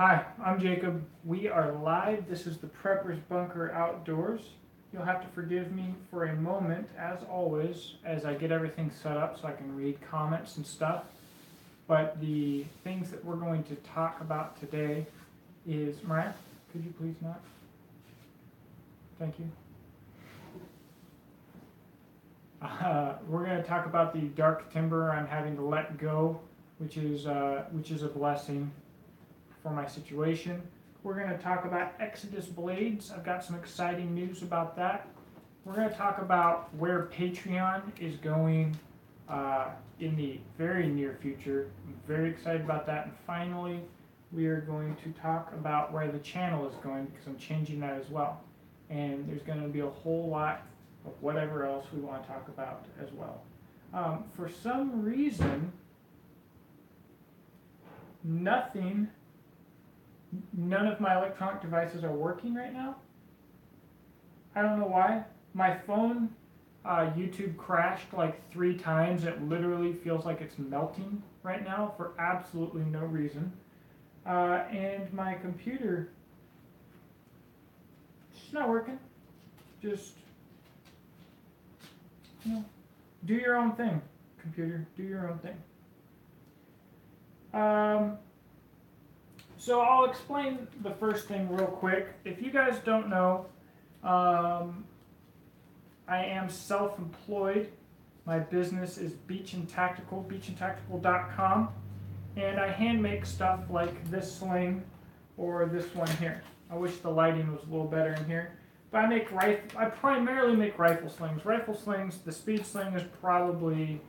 Hi, I'm Jacob. We are live. This is the Prepper's Bunker Outdoors. You'll have to forgive me for a moment, as always, as I get everything set up so I can read comments and stuff. But the things that we're going to talk about today is... Mariah, could you please not? Thank you. We're going to talk about the dark timber I'm having to let go, which is a blessing for my situation. We're going to talk about Exodus blades. I've got some exciting news about that. We're going to talk about where Patreon is going in the very near future. I'm very excited about that. And finally, we are going to talk about where the channel is going, because I'm changing that as well. And there's going to be a whole lot of whatever else we want to talk about as well. For some reason, none of my electronic devices are working right now. I don't know why. My phone, YouTube crashed like 3 times. It literally feels like it's melting right now for absolutely no reason. And my computer, it's not working. Just, do your own thing, computer. Do your own thing. So I'll explain the first thing real quick. If you guys don't know, I am self-employed. My business is Beach and Tactical, beachandtactical.com, and I hand make stuff like this sling or this one here. I wish the lighting was a little better in here. But I primarily make rifle slings. Rifle slings, the speed sling is probably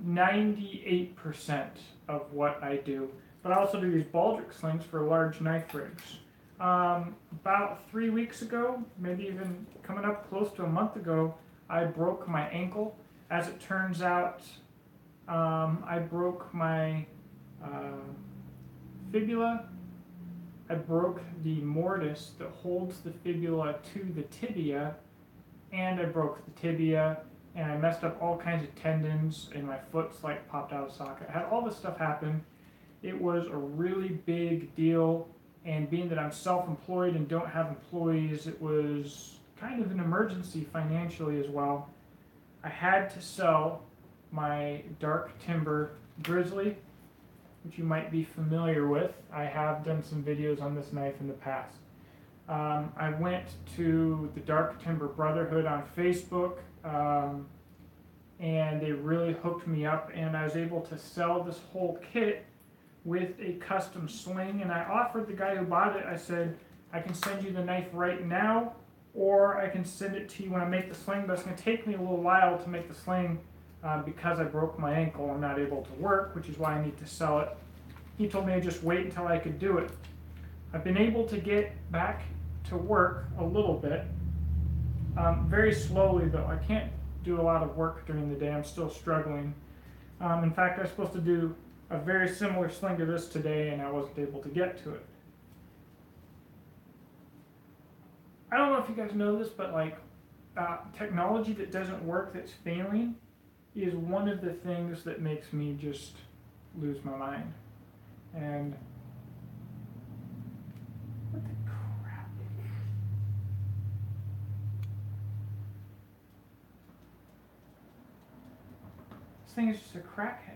98% of what I do. But I also do these baldric slings for large knife rigs. About 3 weeks ago, maybe even coming up close to a month ago, I broke my ankle. As it turns out, I broke my fibula. I broke the mortise that holds the fibula to the tibia, and I broke the tibia, and I messed up all kinds of tendons, and my foot's like popped out of socket. I had all this stuff happen. It was a really big deal, and being that I'm self-employed and don't have employees, it was kind of an emergency financially as well. I had to sell my dark timber grizzly, which you might be familiar with. I have done some videos on this knife in the past. I went to the Dark Timber Brotherhood on Facebook, and they really hooked me up, and I was able to sell this whole kit with a custom sling. And I offered the guy who bought it, I said, I can send you the knife right now, or I can send it to you when I make the sling, but it's going to take me a little while to make the sling because I broke my ankle. I'm not able to work, which is why I need to sell it. He told me to just wait until I could do it. I've been able to get back to work a little bit, very slowly though. I can't do a lot of work during the day. I'm still struggling. In fact, I was supposed to do a very similar sling to this today, and I wasn't able to get to it. I don't know if you guys know this, but technology that doesn't work, that's failing, is one of the things that makes me just lose my mind. And what the crap? This thing is just a crackhead.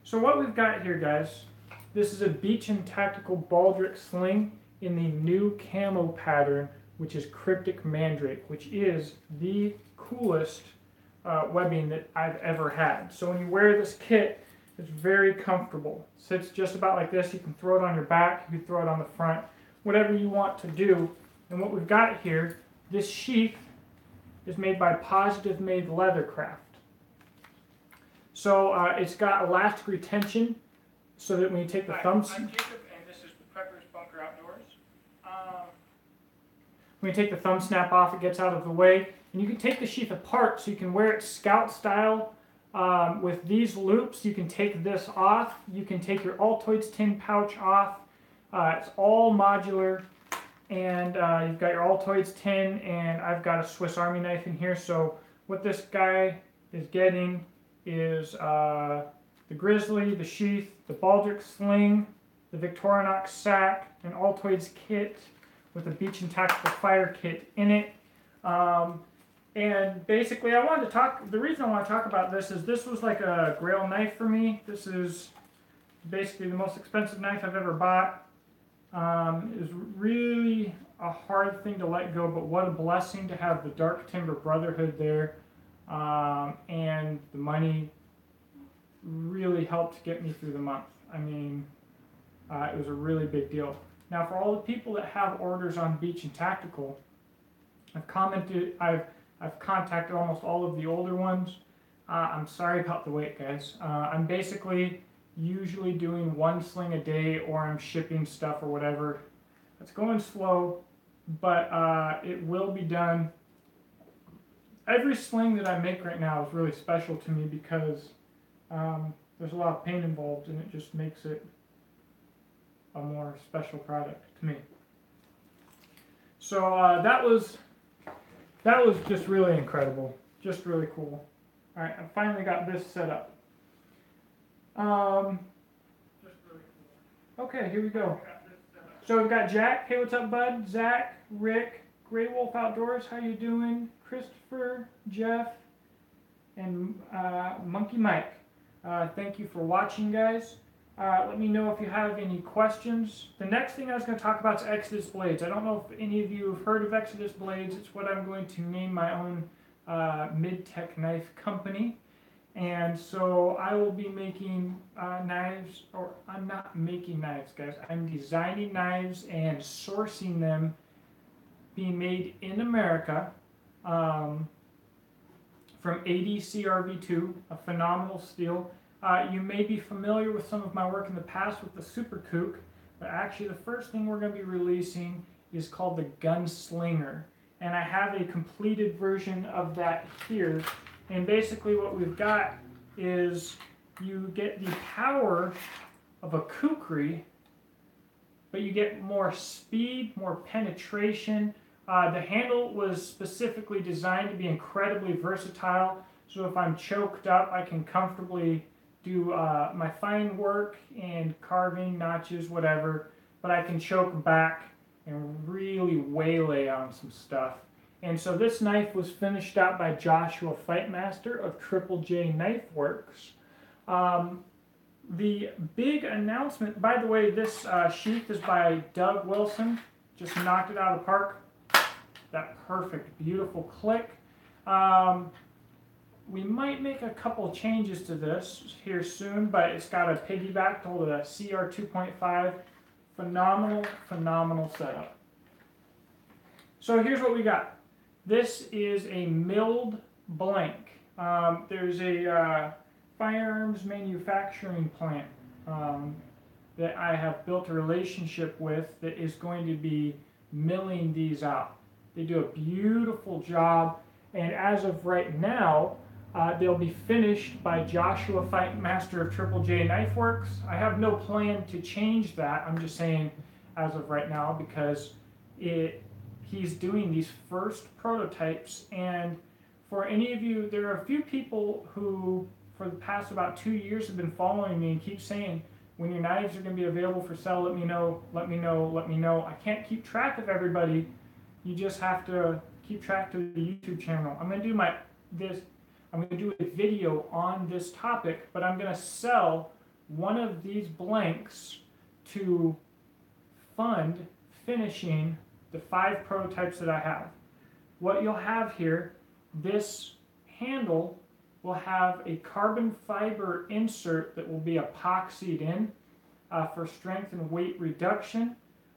So what we've got here, guys, this is a Beach and Tactical baldric sling in the new camo pattern, which is Cryptic Mandrake, which is the coolest webbing that I've ever had. So when you wear this kit, it's very comfortable. It sits just about like this. You can throw it on your back, you can throw it on the front, whatever you want to do. And what we've got here, this sheath is made by Positive Made Leathercraft. So it's got elastic retention, so that when you take the thumbs... I'm Jacob, and this is the Prepper's Bunker Outdoors. When you take the thumb snap off, it gets out of the way. And you can take the sheath apart, so you can wear it scout style. With these loops, you can take this off. You can take your Altoids tin pouch off. It's all modular. And you've got your Altoids tin, and I've got a Swiss Army knife in here. So what this guy is getting is the Grizzly, the Sheath, the Baldric Sling, the Victorinox Sack, an Altoids kit with a Beach and Tactical Fire kit in it. And basically I wanted to talk, the reason I want to talk about this is this was like a grail knife for me. This is basically the most expensive knife I've ever bought. It was really a hard thing to let go, but what a blessing to have the Dark Timber Brotherhood there. And the money really helped get me through the month. I mean, it was a really big deal. Now, for all the people that have orders on Beach and Tactical, I've contacted almost all of the older ones. I'm sorry about the wait, guys. I'm basically usually doing one sling a day, or I'm shipping stuff or whatever. It's going slow, but it will be done. Every sling that I make right now is really special to me because there's a lot of pain involved, and it just makes it a more special product to me. So that was just really incredible, just really cool. All right, I finally got this set up. Just really cool. Okay, here we go. So we've got Jack. Hey, what's up, bud? Zach, Rick, Grey Wolf Outdoors. How you doing? Christopher, Jeff, and Monkey Mike. Thank you for watching, guys. Let me know if you have any questions. The next thing I was going to talk about is Exodus Blades. I don't know if any of you have heard of Exodus Blades. It's what I'm going to name my own mid-tech knife company. And so I will be making knives, or I'm not making knives, guys. I'm designing knives and sourcing them, being made in America, from ADCRV2, a phenomenal steel. You may be familiar with some of my work in the past with the Super Kook, but actually the first thing we're going to be releasing is called the Gunslinger. And I have a completed version of that here. And basically what we've got is you get the power of a kukri, but you get more speed, more penetration. The handle was specifically designed to be incredibly versatile. So if I'm choked up, I can comfortably do my fine work and carving, notches, whatever, but I can choke back and really waylay on some stuff. And so this knife was finished out by Joshua Fightmaster of Triple J Knife Works. The big announcement, by the way, this sheath is by Doug Wilson. Just knocked it out of the park. That perfect, beautiful click. We might make a couple changes to this here soon, but it's got a piggyback to hold a CR 2.5. Phenomenal, phenomenal setup. So here's what we got. This is a milled blank. There's a firearms manufacturing plant that I have built a relationship with that is going to be milling these out. They do a beautiful job, and as of right now, they'll be finished by Joshua Fightmaster of Triple J Knife Works. I have no plan to change that. I'm just saying as of right now because he's doing these first prototypes. And for any of you, there are a few people who for the past about 2 years have been following me and keep saying, when your knives are going to be available for sale, let me know, let me know, let me know. I can't keep track of everybody. You just have to keep track to the YouTube channel. I'm going to do I'm going to do a video on this topic, but I'm going to sell one of these blanks to fund finishing the 5 prototypes that I have. What you'll have here, this handle will have a carbon fiber insert that will be epoxied in for strength and weight reduction.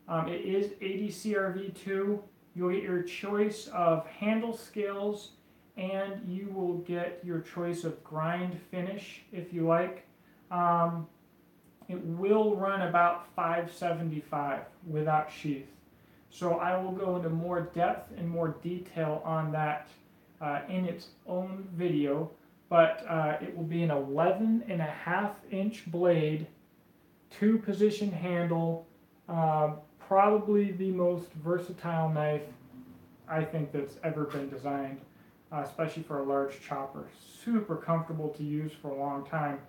It is ADCRV2. You'll get your choice of handle scales, and you will get your choice of grind finish if you like. It will run about $575 without sheath. So I will go into more depth and more detail on that in its own video, but it will be an 11.5-inch blade, 2-position handle, probably the most versatile knife I think that's ever been designed. Especially for a large chopper. Super comfortable to use for a long time.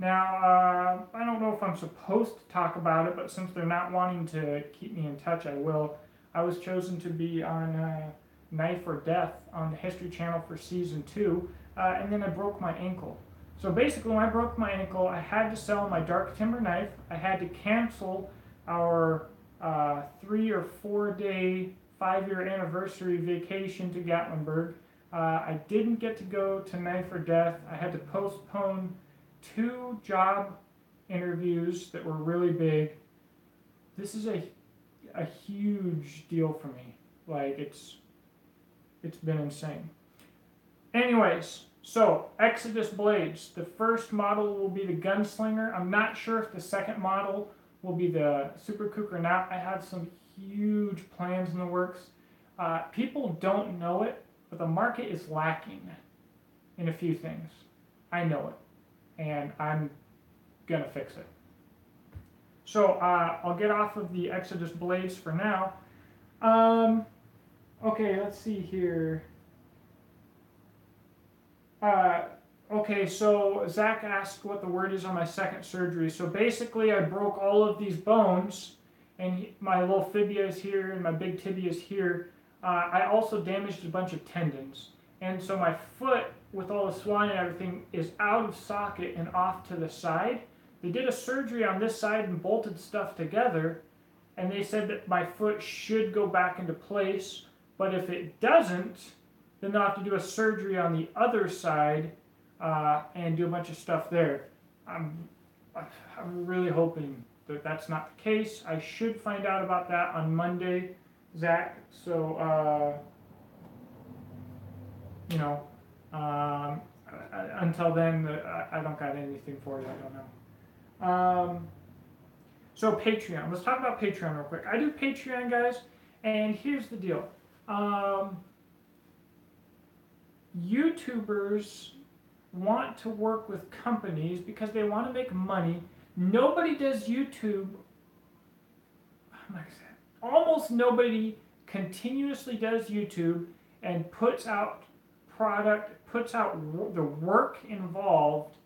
Now, I don't know if I'm supposed to talk about it, but since they're not wanting to keep me in touch, I will. I was chosen to be on Knife or Death on the History Channel for season 2, and then I broke my ankle. So basically, when I broke my ankle, I had to sell my dark timber knife. I had to cancel our 3 or 4 day, 5-year anniversary vacation to Gatlinburg. I didn't get to go to Knife or Death. I had to postpone 2 job interviews that were really big. This is a huge deal for me. Like, it's been insane. Anyways, so Exodus blades. The first model will be the Gunslinger. I'm not sure if the second model will be the Super Kook or not. I have some huge plans in the works. People don't know it, but the market is lacking in a few things. I know it, and I'm gonna fix it. So I'll get off of the Exodus blades for now. Okay, let's see here. Okay, so Zach asked what the word is on my second surgery. So basically, I broke all of these bones, and my little fibia is here, and my big tibia is here. I also damaged a bunch of tendons. And so my foot, with all the swelling and everything, is out of socket and off to the side. They did a surgery on this side and bolted stuff together, and they said that my foot should go back into place, but if it doesn't, then they'll have to do a surgery on the other side and do a bunch of stuff there. I'm really hoping that that's not the case. I should find out about that on Monday, Zach. So, you know, until then, I don't got anything for you. I don't know. So Patreon. Let's talk about Patreon real quick. I do Patreon, guys, and here's the deal. YouTubers want to work with companies because they want to make money. Nobody does YouTube. Almost nobody continuously does YouTube and puts out product, puts out the work involved,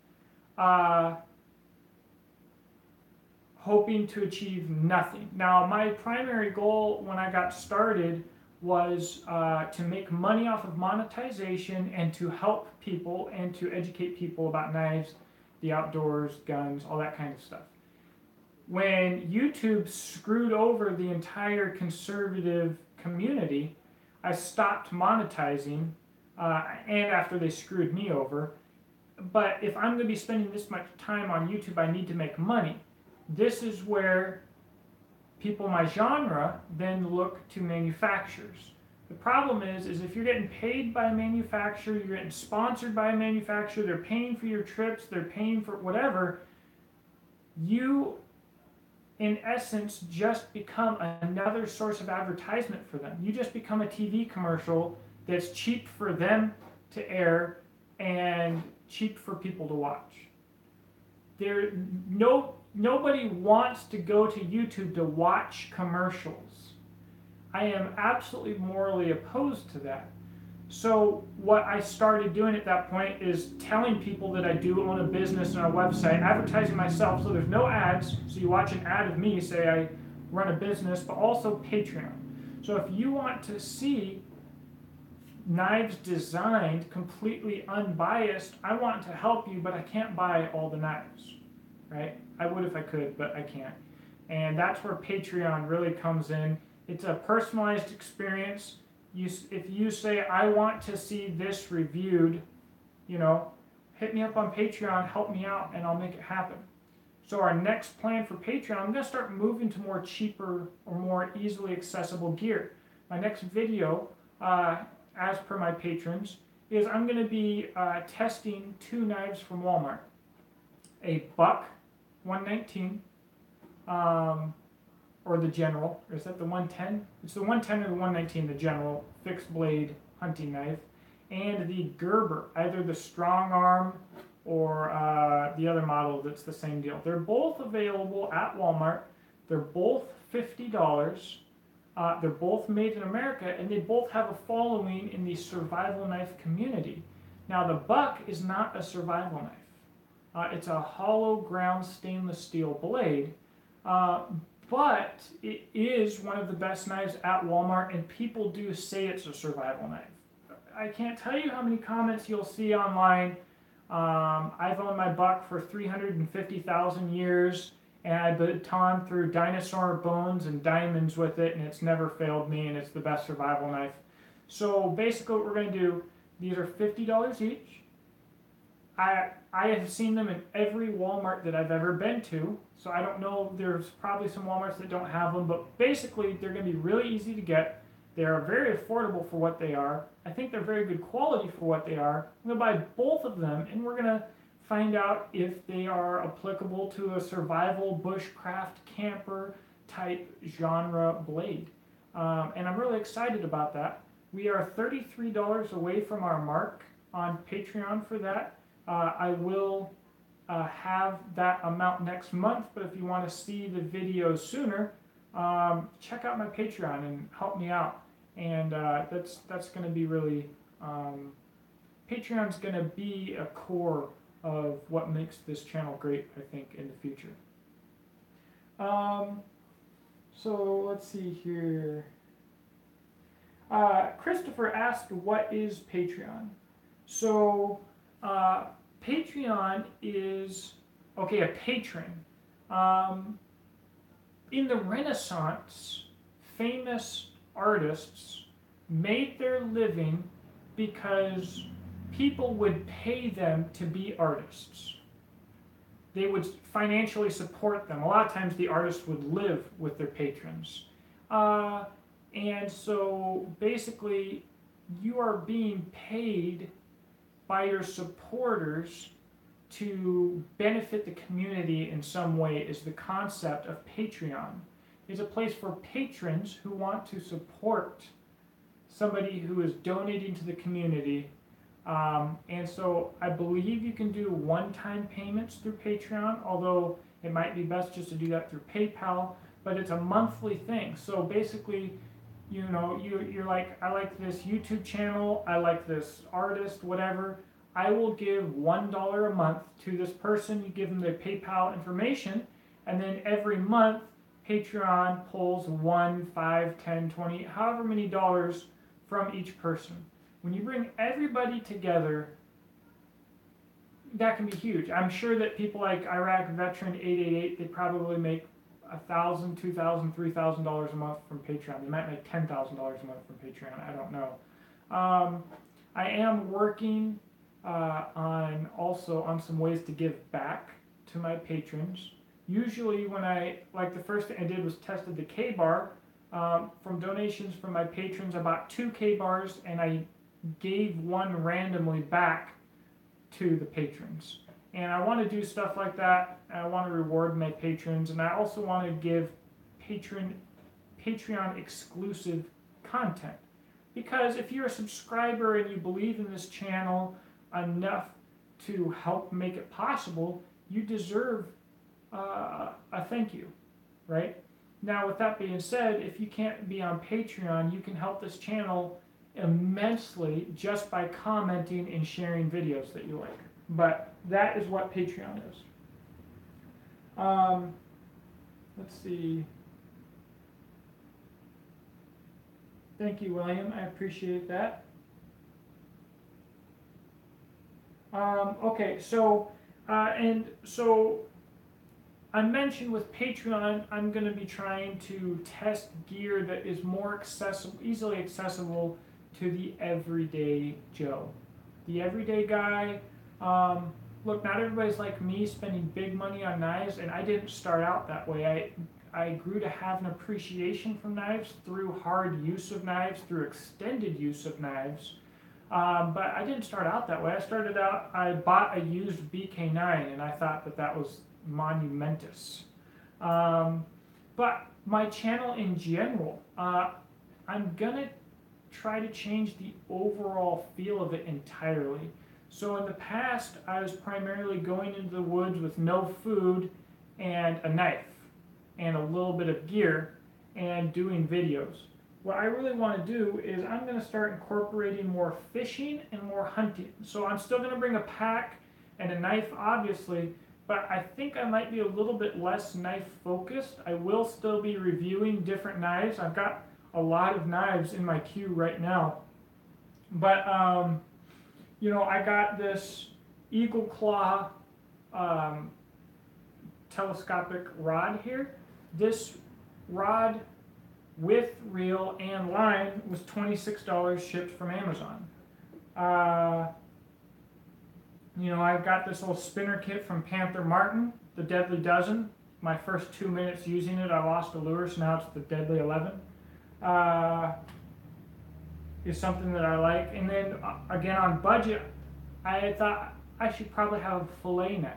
hoping to achieve nothing. Now, my primary goal when I got started was to make money off of monetization and to help people and to educate people about knives, the outdoors, guns, all that kind of stuff. When YouTube screwed over the entire conservative community, I stopped monetizing, and after they screwed me over. But if I'm going to be spending this much time on YouTube, I need to make money. This is where people in my genre then look to manufacturers. The problem is if you're getting paid by a manufacturer, you're getting sponsored by a manufacturer, they're paying for your trips, they're paying for whatever, you, in essence, just become another source of advertisement for them. You just become a TV commercial that's cheap for them to air and cheap for people to watch. Nobody wants to go to YouTube to watch commercials. I am absolutely morally opposed to that. So what I started doing at that point is telling people that I do own a business and a website, advertising myself so there's no ads. So you watch an ad of me, say I run a business, but also Patreon. So if you want to see knives designed completely unbiased, I want to help you, but I can't buy all the knives, right? I would if I could, but I can't. And that's where Patreon really comes in. It's a personalized experience. If you say, I want to see this reviewed, hit me up on Patreon, help me out, and I'll make it happen. So our next plan for Patreon, I'm going to start moving to more cheaper or more easily accessible gear. My next video, as per my patrons, is I'm going to be testing 2 knives from Walmart. A Buck 119, or the General, or is that the 110? It's the 110 or the 119, the General fixed blade hunting knife, and the Gerber, either the Strong Arm or the other model that's the same deal. They're both available at Walmart. They're both $50. They're both made in America, and they both have a following in the survival knife community. Now, the Buck is not a survival knife. It's a hollow ground stainless steel blade, uh, but it is one of the best knives at Walmart, and people do say it's a survival knife. I can't tell you how many comments you'll see online. I've owned my buck for 350,000 years, and I've baton through dinosaur bones and diamonds with it, and it's never failed me, and it's the best survival knife. So basically what we're going to do, these are $50 each. I have seen them in every Walmart that I've ever been to, so I don't know, there's probably some Walmarts that don't have them, but basically they're going to be really easy to get. They are very affordable for what they are. I think they're very good quality for what they are. I'm going to buy both of them, and we're going to find out if they are applicable to a survival, bushcraft, camper type genre blade. And I'm really excited about that. We are $33 away from our mark on Patreon for that. I will have that amount next month, but if you want to see the videos sooner, check out my Patreon and help me out. And that's going to be really, Patreon's going to be a core of what makes this channel great, I think, in the future. So let's see here. Christopher asked, what is Patreon? So Patreon is, okay, a patron. In the Renaissance, famous artists made their living because people would pay them to be artists. They would financially support them. A lot of times the artists would live with their patrons. And so basically you are being paid by your supporters to benefit the community in some way is the concept of Patreon. It's a place for patrons who want to support somebody who is donating to the community. And so I believe you can do one-time payments through Patreon, although it might be best just to do that through PayPal, but it's a monthly thing. So basically, you know, you're like, I like this YouTube channel, I like this artist, whatever. I will give $1 a month to this person. You give them the PayPal information, and then every month Patreon pulls 1, 5, 10, 20, however many dollars from each person. When you bring everybody together, that can be huge. I'm sure that people like Iraq Veteran 888, they probably make $1,000, $2,000, $3,000 a month from Patreon. They might make $10,000 a month from Patreon. I don't know. I am working on some ways to give back to my patrons. Usually when like the first thing I did was tested the K-Bar. From donations from my patrons, I bought 2 K-Bars and I gave one randomly back to the patrons. And I want to do stuff like that. I want to reward my patrons, and I also want to give Patreon exclusive content. Because if you're a subscriber and you believe in this channel enough to help make it possible, you deserve a thank you, right? Now, with that being said, if you can't be on Patreon, you can help this channel immensely just by commenting and sharing videos that you like. But that is what Patreon is. Let's see. Thank you, William. I appreciate that. Okay, so I mentioned with Patreon, I'm going to be trying to test gear that is more accessible, easily accessible to the everyday Joe. The everyday guy, look, not everybody's like me spending big money on knives, and I didn't start out that way. I grew to have an appreciation for knives through hard use of knives, through extended use of knives. But I didn't start out that way. I bought a used BK9, and I thought that was monumentous. But my channel in general, I'm gonna try to change the overall feel of it entirely. So in the past, I was primarily going into the woods with no food and a knife and a little bit of gear and doing videos. What I really want to do is I'm going to start incorporating more fishing and more hunting. So I'm still going to bring a pack and a knife, obviously, but I think I might be a little bit less knife focused. I will still be reviewing different knives. I've got a lot of knives in my queue right now. But, I got this Eagle Claw telescopic rod here. This rod with reel and line was $26 shipped from Amazon. I've got this little spinner kit from Panther Martin, the Deadly Dozen. My first 2 minutes using it, I lost a lure, so now it's the Deadly 11. Is something that I like. And then, again, on budget, I thought I should probably have a fillet knife.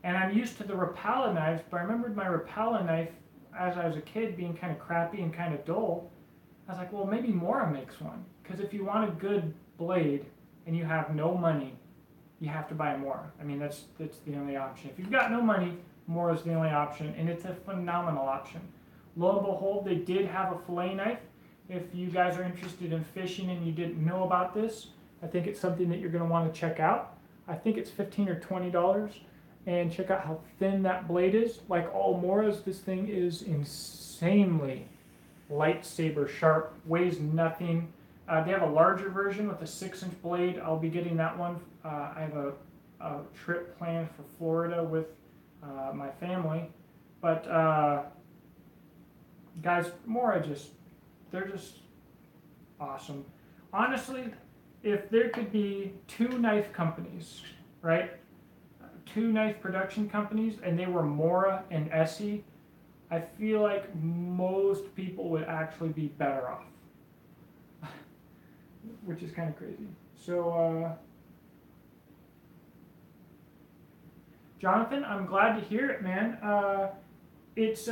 And I'm used to the Rapala knives, but I remembered my Rapala knife as I was a kid being kind of crappy and kind of dull. I was like, well, maybe Mora makes one. Because if you want a good blade and you have no money, you have to buy a Mora. I mean, that's the only option. If you've got no money, Mora's the only option, and it's a phenomenal option. Lo and behold, they did have a fillet knife. If you guys are interested in fishing and you didn't know about this, I think it's something that you're going to want to check out. I think it's $15 or $20. And check out how thin that blade is. Like all Moras, this thing is insanely lightsaber sharp, weighs nothing. They have a larger version with a 6-inch blade. I'll be getting that one. I have a trip planned for Florida with my family. But guys, Mora they're just awesome. Honestly, if there could be 2 knife companies, right? 2 knife production companies, and they were Mora and Essie, I feel like most people would actually be better off, which is kind of crazy. So, Jonathan, I'm glad to hear it, man. It's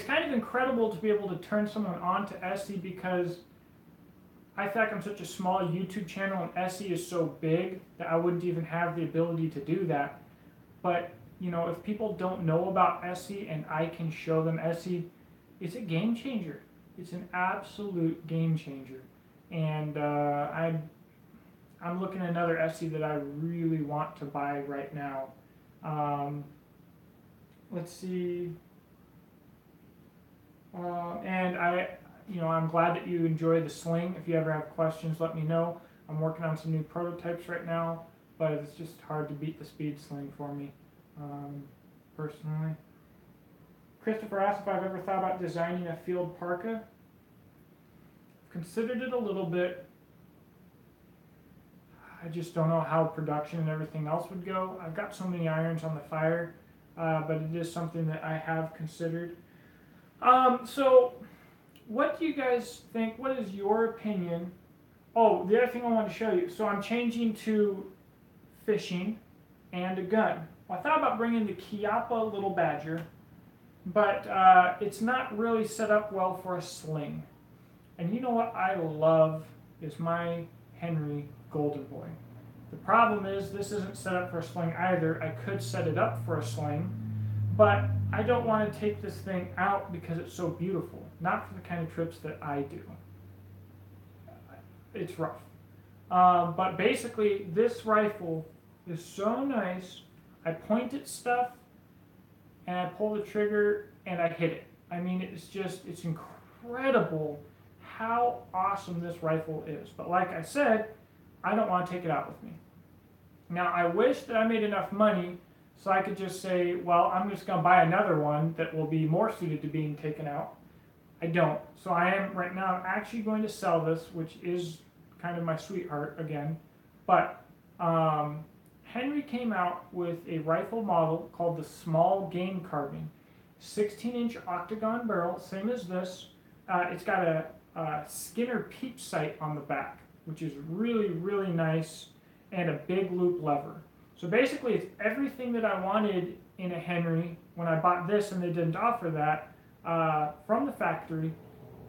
kind of incredible to be able to turn someone on to Essie because I feel like I'm such a small YouTube channel and Essie is so big that I wouldn't even have the ability to do that. But, if people don't know about Essie and I can show them Essie, it's a game changer. It's an absolute game changer. And I'm looking at another Essie that I really want to buy right now. Let's see. And I'm glad that you enjoy the sling. If you ever have questions, let me know. I'm working on some new prototypes right now, but it's just hard to beat the speed sling for me, personally. Christopher asked if I've ever thought about designing a field parka. I've considered it a little bit. I just don't know how production and everything else would go. I've got so many irons on the fire, but it is something that I have considered. So what do you guys think? What is your opinion? Oh, the other thing I want to show you. So I'm changing to fishing and a gun. Well, I thought about bringing the Chiappa Little Badger, but it's not really set up well for a sling. And you know what I love is my Henry Golden Boy. The problem is this isn't set up for a sling either. I could set it up for a sling, but I don't want to take this thing out because it's so beautiful. Not for the kind of trips that I do. It's rough. But basically, this rifle is so nice. I point at stuff, and I pull the trigger, and I hit it. I mean, it's incredible how awesome this rifle is. But like I said, I don't want to take it out with me. Now, I wish that I made enough money so I could just say, well, I'm just going to buy another one that will be more suited to being taken out. I don't. So I am right now actually going to sell this, which is kind of my sweetheart again. But Henry came out with a rifle model called the Small Game Carbine. 16-inch octagon barrel, same as this. It's got a Skinner peep sight on the back, which is really, really nice, and a big loop lever. So basically, it's everything that I wanted in a Henry when I bought this, and they didn't offer that from the factory.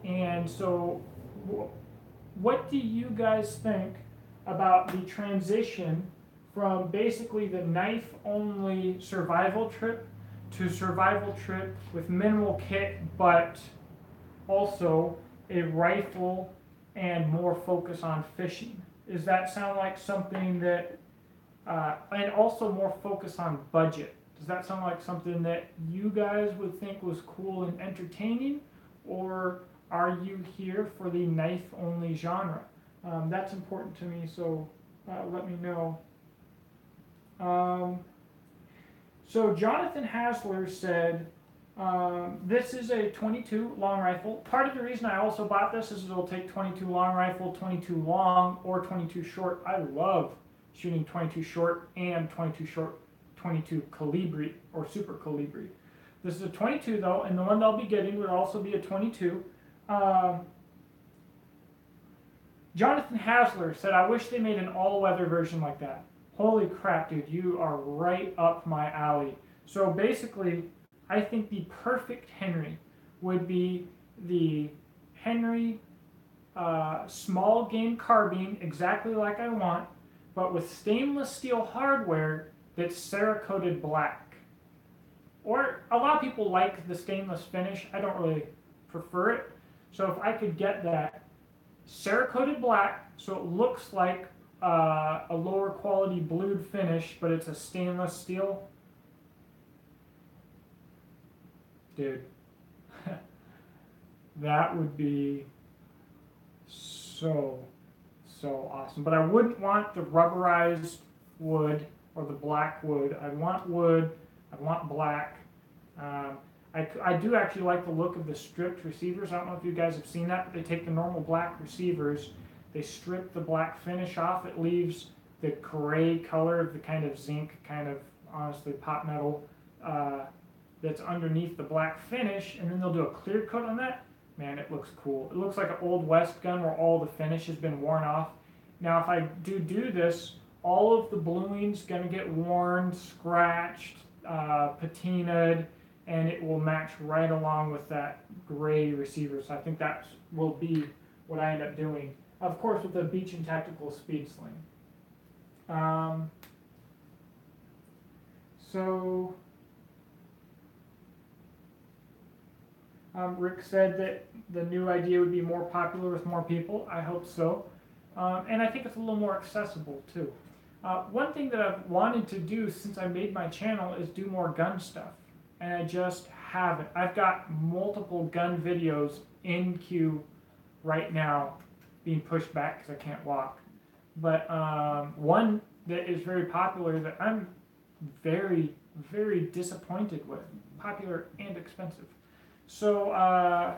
And so what do you guys think about the transition from basically the knife-only survival trip to survival trip with minimal kit, but also a rifle and more focus on fishing? Does that sound like something that, and also more focus on budget? Does that sound like something that you guys would think was cool and entertaining, or are you here for the knife-only genre? That's important to me, so let me know. So Jonathan Hasler said, this is a 22 long rifle. Part of the reason I also bought this is it'll take 22 long rifle, 22 long, or 22 short. I love shooting 22 short and 22 short, 22 Colibri or Super Colibri. This is a 22 though, and the one they'll be getting would also be a 22. Jonathan Hasler said, I wish they made an all-weather version like that. Holy crap, dude, you are right up my alley. So basically, I think the perfect Henry would be the Henry small game carbine, exactly like I want, but with stainless steel hardware that's Cerakoted black. Or a lot of people like the stainless finish. I don't really prefer it. So if I could get that Cerakoted black, so it looks like a lower quality blued finish, but it's a stainless steel. Dude, that would be so awesome. But I wouldn't want the rubberized wood or the black wood. I want wood. I want black. I do actually like the look of the stripped receivers. I don't know if you guys have seen that, but they take the normal black receivers, they strip the black finish off. It leaves the gray color of the kind of zinc, kind of honestly pot metal that's underneath the black finish, and then they'll do a clear coat on that. Man, it looks cool. It looks like an old West gun where all the finish has been worn off. Now, if I do this, all of the bluing's going to get worn, scratched, patinaed, and it will match right along with that gray receiver. So I think that will be what I end up doing. Of course, with the Beach and Tactical Speed Sling. Rick said that the new idea would be more popular with more people. I hope so. And I think it's a little more accessible too. One thing that I've wanted to do since I made my channel is do more gun stuff. And I just haven't. I've got multiple gun videos in queue right now being pushed back because I can't walk. But one that is very popular that I'm very, very disappointed with. Popular and expensive. So I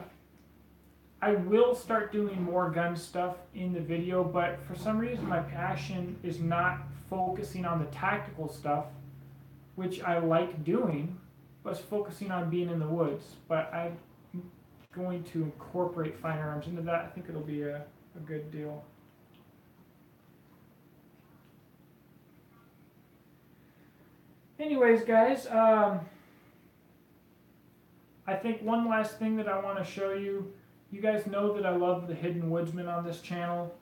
will start doing more gun stuff in the video, but for some reason my passion is not focusing on the tactical stuff, which I like doing, but focusing on being in the woods. But I'm going to incorporate firearms into that. I think it'll be a good deal. Anyways, guys, I think one last thing that I want to show you. You guys know that I love the Hidden Woodsman on this channel.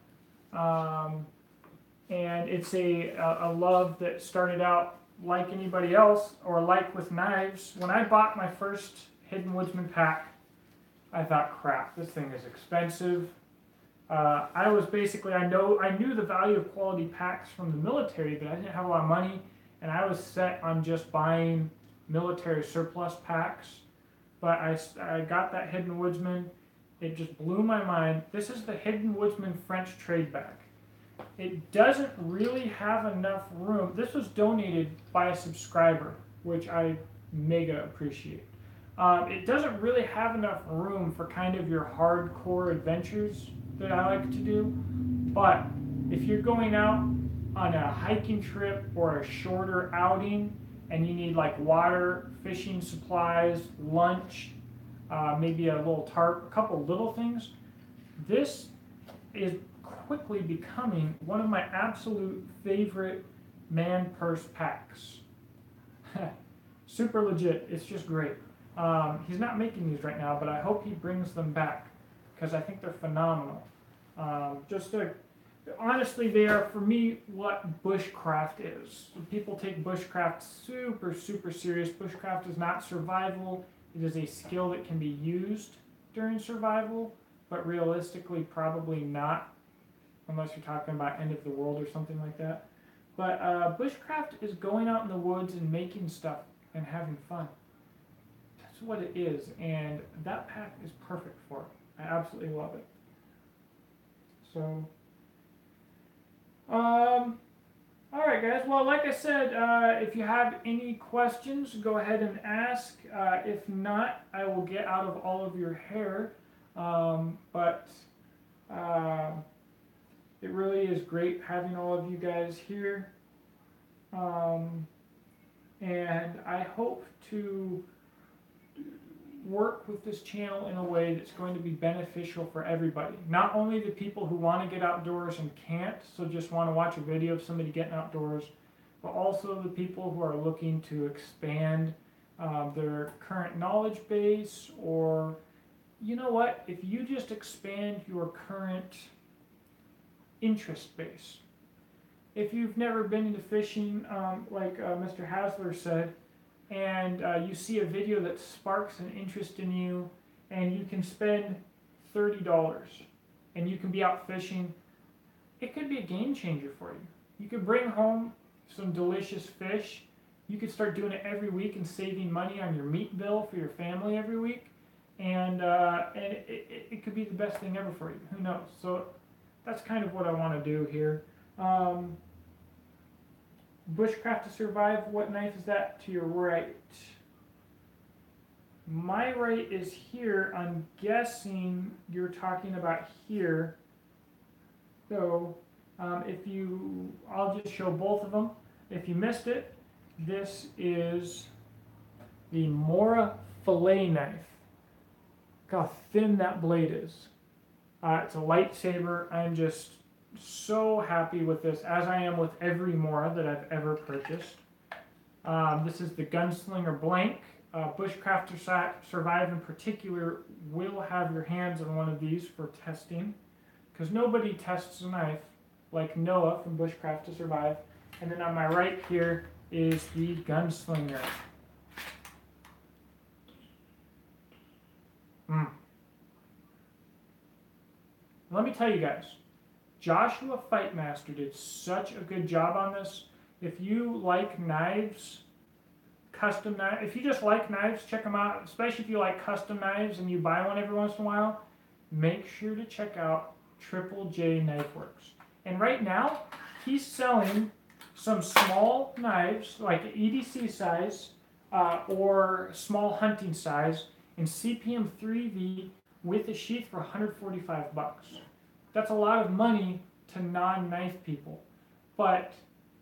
And it's a love that started out like anybody else, or like with knives. When I bought my first Hidden Woodsman pack, I thought, crap, this thing is expensive. I knew the value of quality packs from the military, but I didn't have a lot of money, and I was set on just buying military surplus packs. But I got that Hidden Woodsman. It just blew my mind. This is the Hidden Woodsman French trade bag. It doesn't really have enough room. This was donated by a subscriber, which I mega appreciate. It doesn't really have enough room for kind of your hardcore adventures that I like to do. But if you're going out on a hiking trip or a shorter outing and you need like water, fishing supplies, lunch, maybe a little tarp, a couple little things, this is quickly becoming one of my absolute favorite man purse packs. Super legit. It's just great. He's not making these right now, but I hope he brings them back because I think they're phenomenal. Honestly, they are, for me, what bushcraft is. People take bushcraft super, super serious. Bushcraft is not survival. It is a skill that can be used during survival, but realistically, probably not unless you're talking about end of the world or something like that. But bushcraft is going out in the woods and making stuff and having fun. That's what it is, and that pack is perfect for it. I absolutely love it. So, all right, guys. Well, like I said, if you have any questions, go ahead and ask. If not, I will get out of all of your hair. But it really is great having all of you guys here. And I hope to work with this channel in a way that's going to be beneficial for everybody. Not only the people who want to get outdoors and can't, so just want to watch a video of somebody getting outdoors, but also the people who are looking to expand their current knowledge base, or, you know what, if you just expand your current interest base. If you've never been into fishing, like Mr. Hasler said, and you see a video that sparks an interest in you, and you can spend $30 and you can be out fishing, it could be a game changer for you. You could bring home some delicious fish. You could start doing it every week and saving money on your meat bill for your family every week, and it could be the best thing ever for you. Who knows? So that's kind of what I want to do here. Bushcraft to Survive, what knife is that to your right? My right is here. I'm guessing you're talking about here. So I'll just show both of them. If you missed it, this is the Mora fillet knife. Look how thin that blade is. It's a lightsaber. I'm just so happy with this, as I am with every Mora that I've ever purchased. This is the Gunslinger Blank. Bushcraft to Survive in particular will have your hands on one of these for testing, because nobody tests a knife like Noah from Bushcraft to Survive. And then on my right here is the Gunslinger. Let me tell you guys, Joshua Fightmaster did such a good job on this. If you like knives, custom knives, if you just like knives, check them out. Especially if you like custom knives and you buy one every once in a while, make sure to check out Triple J Knife Works. And right now, he's selling some small knives, like EDC size or small hunting size, in CPM 3V with a sheath for $145. That's a lot of money to non-knife people. But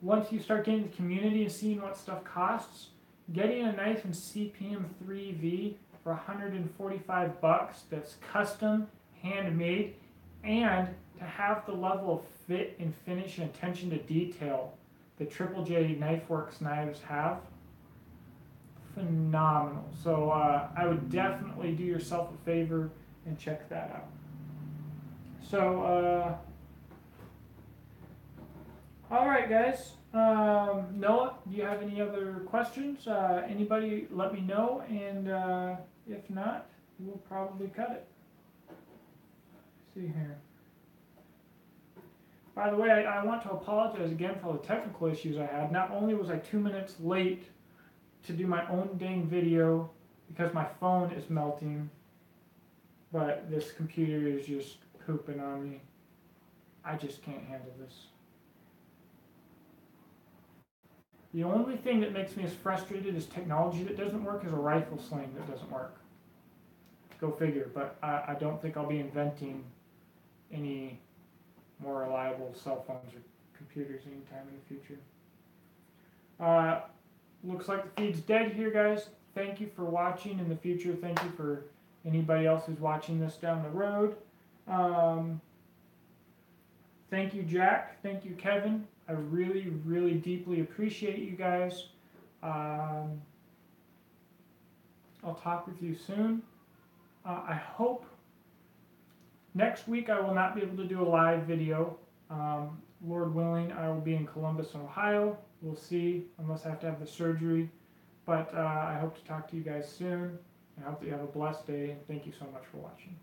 once you start getting the community and seeing what stuff costs, getting a knife in CPM 3V for $145 that's custom, handmade, and to have the level of fit and finish and attention to detail that Triple J Knife Works knives have, phenomenal. So I would definitely do yourself a favor and check that out. So, all right, guys. Noah, do you have any other questions? Anybody, let me know, and if not, we'll probably cut it. Let's see here. By the way, I want to apologize again for all the technical issues I had. Not only was I 2 minutes late to do my own dang video because my phone is melting, but this computer is just pooping on me. I just can't handle this. The only thing that makes me as frustrated as technology that doesn't work is a rifle sling that doesn't work. Go figure, but I don't think I'll be inventing any more reliable cell phones or computers anytime in the future. Looks like the feed's dead here, guys. Thank you for watching in the future. Thank you for anybody else who's watching this down the road. Thank you, Jack. Thank you, Kevin. I really, really deeply appreciate you guys. I'll talk with you soon. I hope next week I will not be able to do a live video. Lord willing, I will be in Columbus, Ohio. We'll see, unless I have to have the surgery. But I hope to talk to you guys soon. I hope that you have a blessed day, and thank you so much for watching.